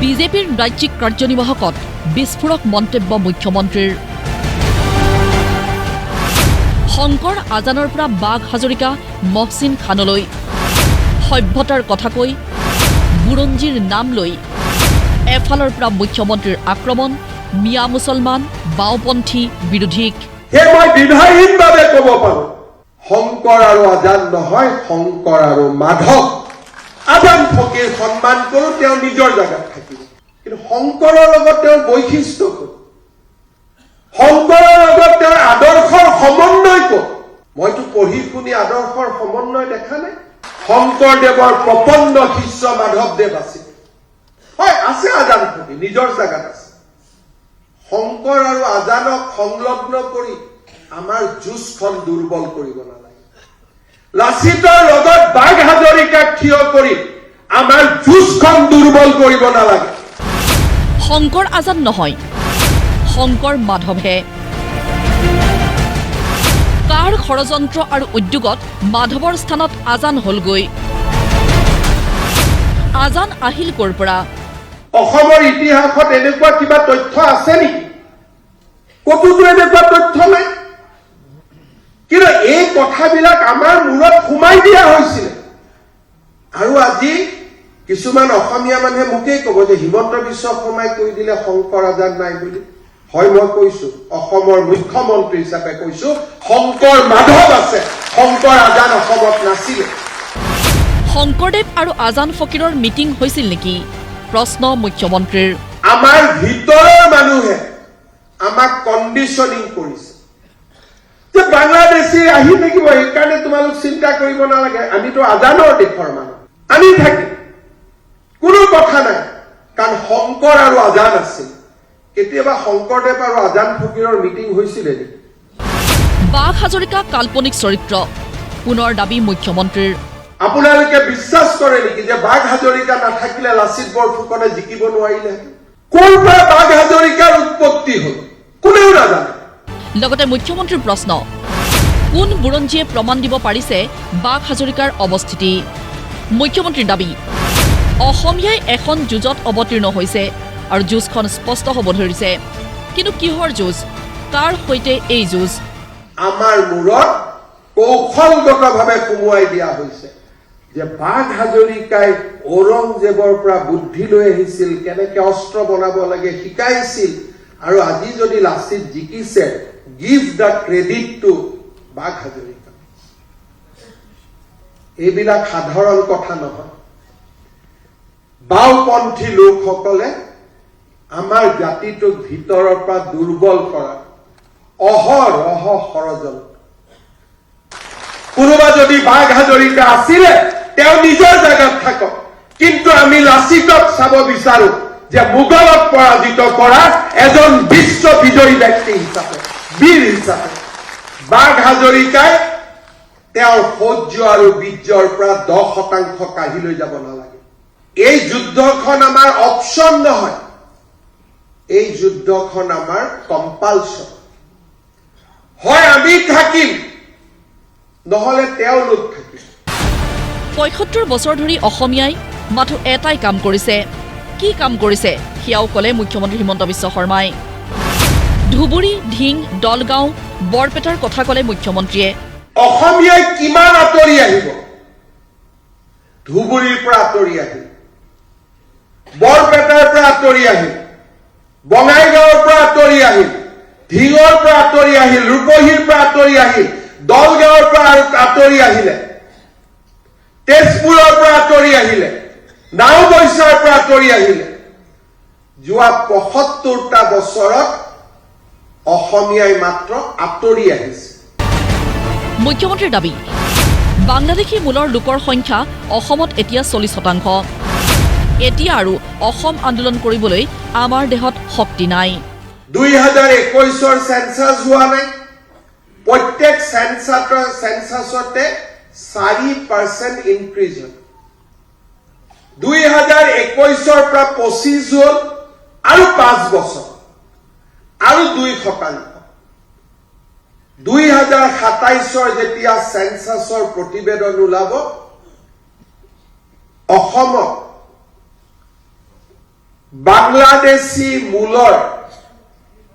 বিজেপিৰ ৰাজ্যিক কাৰ্যনিৰ্বাহকত বিস্ফোৰক মন্তব্য মুখ্যমন্ত্ৰীৰ। শংকৰ আজানৰ পৰা বাঘ হাজৰিকা মহচিন খানলৈ সভ্যতাৰ কথা কৈ বুৰঞ্জীৰ নাম লৈ এফালৰ পৰা মুখ্যমন্ত্ৰীৰ আক্ৰমণ মিয়া মুছলমান বাওঁপন্থী বিৰোধীক। মই দ্বিধাহীনভাৱে ক'ব পাৰোঁ, শংকৰ আৰু আজান নহয়, শংকৰ আৰু মাধৱ। আজান ফকীৰ সন্মান কৰোঁ, তেওঁ নিজৰ জেগাত থাকিব, কিন্তু শংকৰৰ লগত তেওঁৰ বৈশিষ্ট্য ক'ত? শংকৰৰ লগত তেওঁৰ আদৰ্শৰ সমন্বয় ক'ত? মইতো পঢ়ি শুনি আদৰ্শৰ সমন্বয় দেখা নাই। শংকৰদেৱৰ প্ৰপন্ন শিষ্য মাধৱদেৱ আছিল, হয় আছে আজান ফকী নিজৰ জেগাত আছে। শংকৰ আৰু আজানক সংলগ্ন কৰি আমাৰ যুঁজখন দুৰ্বল কৰিব নালাগে। লাচিতৰ লগত বাঘ হাজৰিকাক থিয় কৰি আমাৰ যুঁজখন দুৰ্বল কৰিব নালাগে। শংকৰ আজান নহয়, শংকৰ মাধৱহে। কাৰ ষড়যন্ত্ৰ আৰু উদ্যোগত মাধৱৰ স্থানত আজান হলগৈ? আজান আহিল ক'ৰ পৰা? অসমৰ ইতিহাসত এনেকুৱা কিবা তথ্য আছে নেকি? কতোতো এনেকুৱা তথ্য নাই। কিন্তু এই কথাবিলাক আমাৰ মূৰত সোমাই দিয়া হৈছিলে। আৰু আজি কিছুমান অসমীয়া মানুহে মোকেই ক'ব যে হিমন্ত বিশ্ব শৰ্মাই কৈ দিলে শংকৰ আজান নাই বুলি। হয়, মই কৈছো, অসমৰ মুখ্যমন্ত্ৰী হিচাপে কৈছো, শংকৰ মাধৱ আছে, শংকৰ আজান অসমত নাছিলে। শংকৰদেৱ আৰু আজান ফকীৰৰ মিটিং হৈছিল নেকি? প্ৰশ্ন মুখ্যমন্ত্ৰীৰ। আমাৰ ভিতৰৰ মানুহে আমাক কণ্ডিশ্যনিং কৰিছে যে বাংলাদেশী আহি থাকিব, সেইকাৰণে তোমালোক চিন্তা কৰিব নালাগে, আমিতো আজানৰ দেশৰ মানুহ, আমি থাকিম, কোনো কথা নাই। কাৰণ শংকৰ আৰু আজান আছিল। কেতিয়াবা শংকৰদেৱ আৰু আজান ফকীৰৰ মিটিং হৈছিলে নেকি? বাঘ হাজৰিকা কাল্পনিক চৰিত্ৰ, পুনৰ দাবী মুখ্যমন্ত্ৰীৰ। আপোনালোকে বিশ্বাস কৰে নেকি যে বাঘ হাজৰিকা নাথাকিলে লাচিত বৰফুকনে জিকিব নোৱাৰিলে? ক'ৰ পৰা বাঘ হাজৰিকাৰ উৎপত্তি হ'ল কোনেও নাজানে। লগতে মুখ্যমন্ত্ৰীৰ প্ৰশ্ন, কোন বুৰঞ্জীয়ে প্ৰমাণ দিব পাৰিছে বাঘ হাজৰিকাৰ অৱস্থিতি? মুখ্যমন্ত্ৰীৰ দাবী, অসমীয়াই এখন যুঁজত অৱতীৰ্ণ হৈছে আৰু যুঁজখন স্পষ্ট হ'ব ধৰিছে। কিন্তু কিহৰ যুঁজ? কাৰ সৈতে এই যুঁজ? আমাৰ মূৰত কৌশলগতভাৱে সুমুৱাই দিয়া হৈছে যে বাঘ হাজৰিকাই ঔৰংজেবৰ পৰা বুদ্ধি লৈ আহিছিল, কেনেকে অস্ত্ৰ বনাব লাগে শিকাইছিল, আৰু আজি যদি লাচিত জিকিছে, গিভ দ্য ক্ৰেডিট টু বাঘ হাজৰিকা। এইবিলাক সাধাৰণ কথা নহয়। বাওঁপন্থী লোকসকলে আমাৰ জাতিটোক ভিতৰৰ পৰা দুৰ্বল কৰা অহৰহ ষড়যন্ত্ৰ। কোনোবা যদি বাঘ হাজৰিকা আছিলে, তেওঁ নিজৰ জেগাত থাকক, কিন্তু আমি লাচিতক চাব বিচাৰো যে মোগলক পৰাজিত কৰা এজন বিশ্ব বিজয়ী ব্যক্তি হিচাপে, বীৰ হিচাপে। বাঘ হাজৰিকাই তেওঁৰ শৌৰ্য আৰু বীৰ্যৰ পৰা 10% কাঢ়ি লৈ যাব নালাগে। এই যুদ্ধখন আমাৰ অপচন নহয়, এই যুদ্ধখন আমাৰ কম্পালচন। হয় আমি থাকিম, নহলে তেওঁলোক থাকিব। ৭৫ বছৰ ধৰি অসমীয়াই মাথো এটাই কাম কৰিছে। কি কাম কৰিছে সেয়াও ক'লে মুখ্যমন্ত্ৰী হিমন্ত বিশ্ব শৰ্মাই। ধুবুৰী, ধিং, দলগাঁও, বৰপেটাৰ কথা ক'লে মুখ্যমন্ত্ৰীয়ে। অসমীয়াই কিমান আঁতৰি আহিব? ধুবুৰীৰ পৰা আঁতৰি আহিল, বৰপেটাৰ পৰা আঁতৰি আহিল, বঙাইগাঁৱৰ পৰা আঁতৰি আহিল, ধিঙৰ পৰা আঁতৰি আহিল, ৰূপহীৰ পৰা আঁতৰি আহিল, দলগাঁৱৰ পৰা আঁতৰি আহিলে, তেজপুৰৰ পৰা আঁতৰি আহিলে, নাওবৈচাৰ পৰা আঁতৰি আহিলে। যোৱা ৭৫টা বছৰত অসমীয়াই মাত্ৰ আঁতৰি আহিছে। মুখ্যমন্ত্ৰীৰ দাবী, বাংলাদেশী মূলৰ লোকৰ সংখ্যা অসমত এতিয়া 40%। এতিয়া আৰু অসম আন্দোলন কৰিবলৈ আমাৰ দেহত শক্তি নাই। 2021 চেন্সাছ হোৱা নাই। প্ৰত্যেক চেন্সাছতে 4% ইনক্ৰিজ হয়। 2021 পৰা 25 হ'ল আৰু 5 বছৰ আৰু 2%। 2027 যেতিয়া চেন্সাছৰ প্ৰতিবেদন ওলাব, অসমত বাংলাদেশী মূলৰ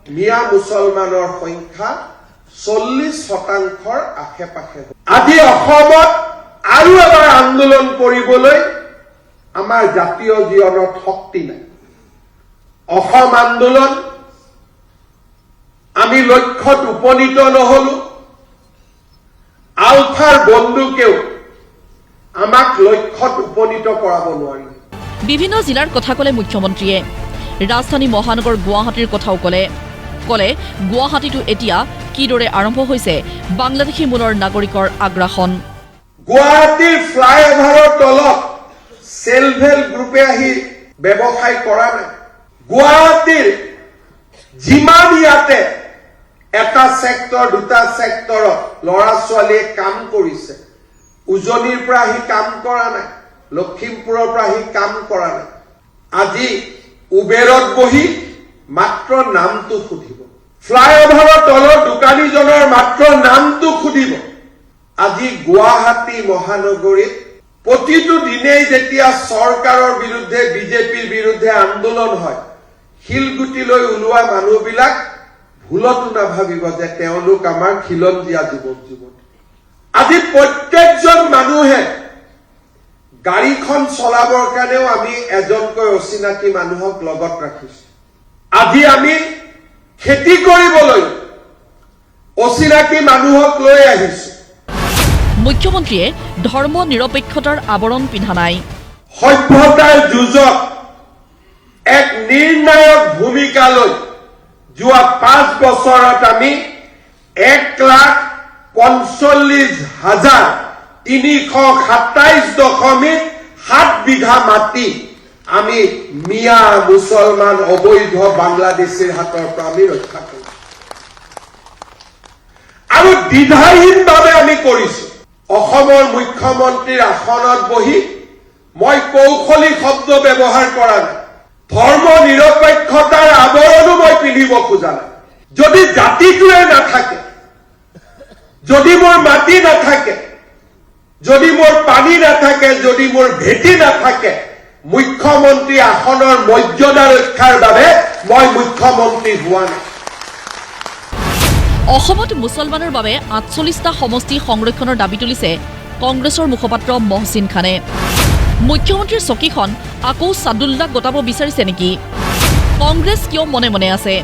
মিয়া মুছলমানৰ সংখ্যা 40% আশে-পাশে। আজি অসমত আৰু এবাৰ আন্দোলন কৰিবলৈ আমাৰ জাতীয় জীৱনত শক্তি নাই। অসম আন্দোলন আমি লক্ষ্যত উপনীত নহলো। আলফাৰ বন্দুকেও আমাক লক্ষ্যত উপনীত কৰাব নোৱাৰিল। বিভিন্ন জিলাৰ কথা ক'লে মুখ্যমন্ত্ৰীয়ে। ৰাজধানী মহানগৰ গুৱাহাটীৰ কথাও ক'লে গুৱাহাটীতো এতিয়া কিদৰে আৰম্ভ হৈছে বাংলাদেশী মূলৰ নাগৰিকৰ আগ্ৰাসন। গুৱাহাটীৰ ফ্লাইঅভাৰৰ তলত চেল্ফ হেল্প গ্ৰুপে আহি ব্যৱসায় কৰা নাই। গুৱাহাটীৰ যিমান ইয়াতে এটা ছেক্টৰ দুটা ছেক্টৰত ল'ৰা ছোৱালীয়ে কাম কৰিছে, উজনিৰ পৰা আহি কাম কৰা নাই, লখিমপুৰৰ পৰা আহি কাম কৰা নাই। আজি উবেৰত বহি মাত্ৰ নামটো সুধিব, ফ্লাইঅভাৰৰ তলৰ দোকানীজনৰ মাত্ৰ নামটো সুধিব। আজি গুৱাহাটী মহানগৰীত প্ৰতিটো দিনেই যেতিয়া চৰকাৰৰ বিৰুদ্ধে বিজেপিৰ বিৰুদ্ধে আন্দোলন হয়, শিলগুটিলৈ ওলোৱা মানুহবিলাক ভুলতো নাভাবিব যে তেওঁলোক আমাৰ খিলঞ্জীয়া যুৱক যুৱতী। আজি প্ৰত্যেকজন মানুহে গাড়ীখন চলাবৰ কাৰণেও আমি এজনকৈ অচিনাকি মানুহক লগত ৰাখিছো। আজি আমি খেতি কৰিবলৈ অচিনাকি মানুহক লৈ আহিছো। মুখ্যমন্ত্ৰীয়ে ধৰ্ম নিৰপেক্ষতাৰ আৱৰণ পিন্ধা নাই। সভ্যতাৰ যুঁজত এক নিৰ্ণায়ক ভূমিকা লৈ যোৱা 5 বছৰত আমি 1,45,327.7 বিঘা মাটি আমি মিয়া মুছলমান অবৈধ বাংলাদেশীৰ হাতৰ পৰা আমি ৰক্ষা কৰিছো আৰু দ্বিধাহীনভাৱে আমি কৰিছো। অসমৰ মুখ্যমন্ত্ৰীৰ আসনত বহি মই কৌশলী শব্দ ব্যৱহাৰ কৰা নাই। ধৰ্ম নিৰপেক্ষতাৰ আৱৰণো মই পিন্ধিব খোজা নাই। যদি জাতিটোৱে নাথাকে, যদি মোৰ মাটি নাথাকে, যদি মোৰ পানী নাথাকে, যদি মোৰ ভেটি নাথাকে, মুখ্যমন্ত্ৰী আসনৰ মৰ্যাদা ৰক্ষাৰ বাবে মই মুখ্যমন্ত্ৰী হোৱা নাই। অসমত মুছলমানৰ বাবে 48টা সমষ্টি সংৰক্ষণৰ দাবী তুলিছে কংগ্ৰেছৰ মুখপাত্ৰ মহচিন খানে। মুখ্যমন্ত্ৰীৰ চকীখন আকৌ ছাদুল্লাক গতাব বিচাৰিছে নেকি? কংগ্ৰেছ কিয় মনে মনে আছে?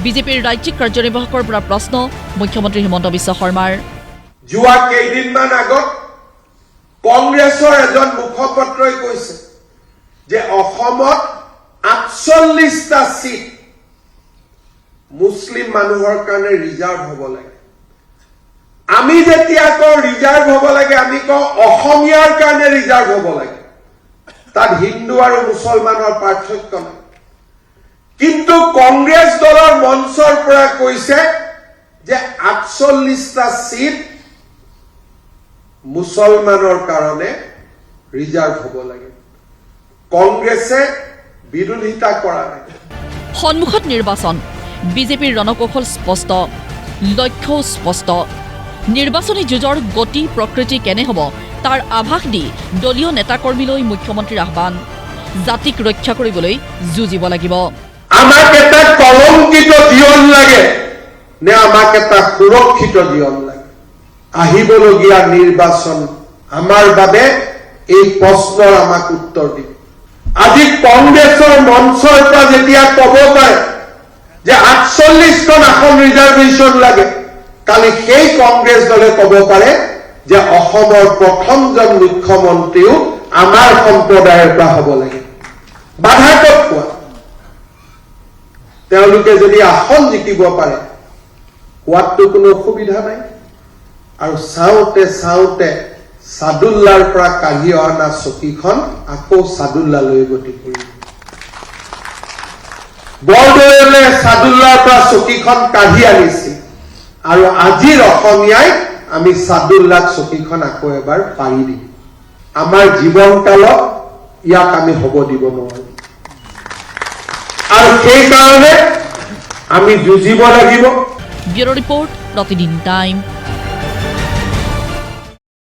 বিজেপিৰ ৰাজ্যিক কাৰ্যনিৰ্বাহকৰ পৰা প্ৰশ্ন মুখ্যমন্ত্ৰী হিমন্ত বিশ্ব শৰ্মাৰ। যোৱা কেইদিনমান আগত কংগ্ৰেছৰ এজন মুখপাত্ৰই কৈছে যে অসমত 48টা সিট মুছলিম মানুহৰ কাৰণে ৰিজাৰ্ভ হ'ব লাগে। আমি যেতিয়া কওঁ ৰিজাৰ্ভ হ'ব লাগে, আমি কওঁ অসমীয়াৰ কাৰণে ৰিজাৰ্ভ হ'ব লাগে। তাত হিন্দু আৰু মুছলমানৰ পাৰ্থক্য নাই। কিন্তু কংগ্ৰেছ দলৰ মঞ্চৰ পৰা কৈছে যে 48টা সিট মুছলমানৰ কাৰণে ৰিজাৰ্ভ হ'ব লাগে। কংগ্ৰেছে বিৰোধিতা কৰা নাই। সন্মুখত নিৰ্বাচন, বিজেপিৰ ৰণকৌশল স্পষ্ট, লক্ষ্যও স্পষ্ট। নিৰ্বাচনী যুঁজৰ গতি প্ৰকৃতি কেনে হ'ব তাৰ আভাস দি দলীয় নেতাকৰ্মীলৈ মুখ্যমন্ত্ৰীৰ আহ্বান। জাতিক ৰক্ষা কৰিবলৈ যুঁজিব লাগিব। আমাক এটা কলংকিত জীৱন লাগে নে আমাক এটা সুৰক্ষিত জীৱন লাগে? আহিবলগীয়া নিৰ্বাচন আমাৰ বাবে এই প্ৰশ্নৰ আমাক উত্তৰ দিব। আজি কংগ্ৰেছৰ মঞ্চৰ পৰা যেতিয়া ক'ব পাৰে যে 48খন আসন ৰিজাৰ্ভেশ্যন লাগে, কালি সেই কংগ্ৰেছ দলে ক'ব পাৰে যে অসমৰ প্ৰথমজন মুখ্যমন্ত্ৰীও আমাৰ সম্প্ৰদায়ৰ পৰা হ'ব লাগে। বাধা ক'ত পোৱা? তেওঁলোকে যদি আসন জিকিব পাৰে, কোৱাততো কোনো অসুবিধা নাই। আৰু চাওঁতে চাওঁতে ছাদুল্লাৰ পৰা কাঢ়ি অনা চকীখন আকৌ ছাদুল্লালৈ গতি কৰিব। বৰদলৈয়ে ছাদুল্লাৰ পৰা চকীখন কাঢ়ি আনিছিল আৰু আজিৰ অসমীয়াই আমি ছাদুল্লাক চকীখন আকৌ এবাৰ পাৰি দিম। আমাৰ জীৱনকালত ইয়াক আমি হ'ব দিব নোৱাৰো আৰু সেইকাৰণে আমি যুঁজিব লাগিব। ব্যুৰো ৰিপৰ্ট, প্ৰতিদিন টাইম।